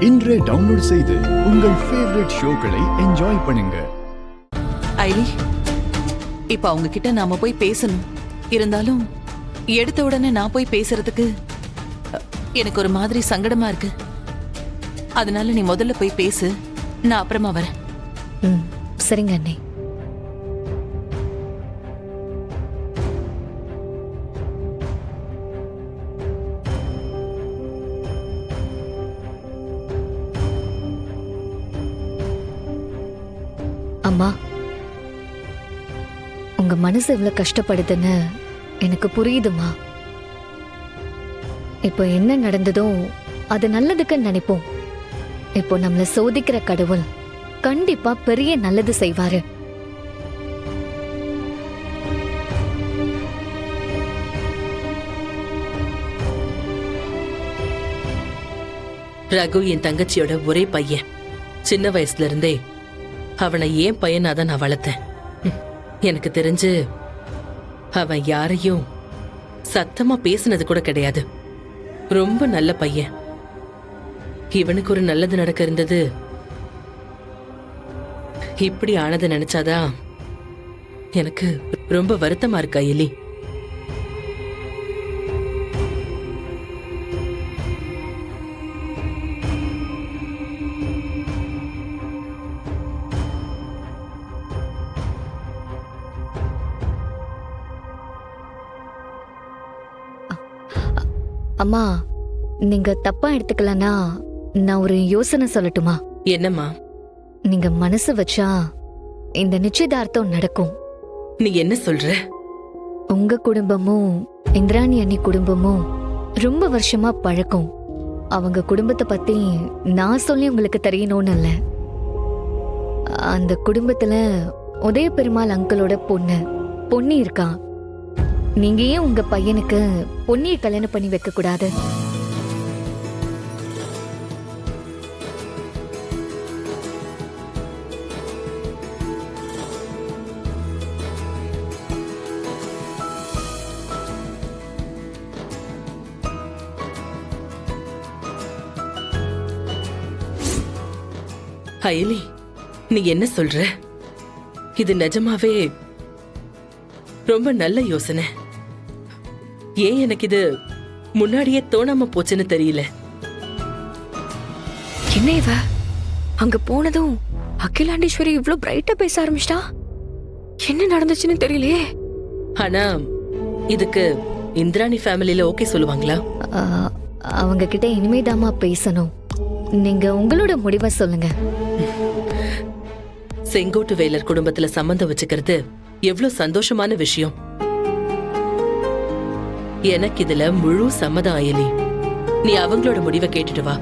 இன்றே டவுன்லோட் செய்து உங்கள் ஃபேவரட் ஷோக்களை என்ஜாய் பண்ணுங்க. ஐலி, இப்ப அவங்க கிட்ட நாம போய் பேசணும். இருந்தாலும் எடுத்த உடனே நான் போய் பேசுறதுக்கு எனக்கு ஒரு மாதிரி சங்கடமா இருக்கு. அதனால நீ முதல்ல போய் பேசு, நான் அப்புறமா வரேன். சரிங்க அண்ணே. அம்மா, உங்க மனசு எவ்வளவு கஷ்டப்படுதுன்னு எனக்கு புரியுதுமா. இப்போ என்ன நடந்ததோ அது நல்லதுக்கு நினைப்போம். இப்போ நம்மள சோதிக்கிற கடவுள் கண்டிப்பா பெரிய நல்லது செய்வாரு. ரகு என் தங்கச்சியோட ஒரே பையன். சின்ன வயசுல இருந்தே அவனை ஏன் பையனாதான் நான் வளர்த்தேன். எனக்கு தெரிஞ்சு அவன் யாரையும் சத்தமா பேசினது கூட கிடையாது. ரொம்ப நல்ல பையன். இவனுக்கு ஒரு நல்லது நடக்க இருந்தது இப்படி ஆனதை நினைச்சாதான் எனக்கு ரொம்ப வருத்தமா இருக்கா எலி. அம்மா, நீங்க தப்பா எடுத்துக்கலனா நான் ஒரு யோசனை சொல்லட்டுமா? என்னம்மா? நீங்க மனசு வச்சா இந்த நிச்சயதார்த்தம் நடக்கும். நீ என்ன சொல்ற? உங்க குடும்பமும் இந்திராணி அண்ணி குடும்பமும் ரொம்ப வருஷமா பழக்கம். அவங்க குடும்பத்தை பத்தி நான் சொல்லி உங்களுக்கு தெரியணும்னு இல்ல. அந்த குடும்பத்துல உதய பெருமாள் அங்கிளோட பொண்ணு இருக்கா. நீங்க ஏன் உங்க பையனுக்கு பொன்னியை கல்யாணம் பண்ணி வைக்க கூடாது? அயலி, நீ என்ன சொல்ற? இது நிஜமாவே ரொம்ப நல்ல யோசனை. ஏன் எனக்கு இது முன்னாடியே தோணாம போச்சுன்னு தெரியல. என்ன இவ அங்க போனதும் அகிலாண்டேஸ்வரி இவ்ளோ பிரைட்டா பேச ஆரம்பிச்சிட்டா? என்ன நடந்துச்சுன்னு தெரியலையே. ஆனா இதுக்கு இந்திராணி ஃபேமிலில ஓகே சொல்லுவாங்களா? அவங்க கிட்ட இனிமேதாமா பேசணும். நீங்க உங்களோட முடிவை சொல்லுங்க. செங்கோட்டு வேலர் குடும்பத்துல சம்பந்தம் வச்சுக்கிறது எவ்வளவு சந்தோஷமான விஷயம். எனக்கு இதுல முழு சம்மதம் அயலி. நீ அவங்களோட முடிவை கேட்டுட்டு வா.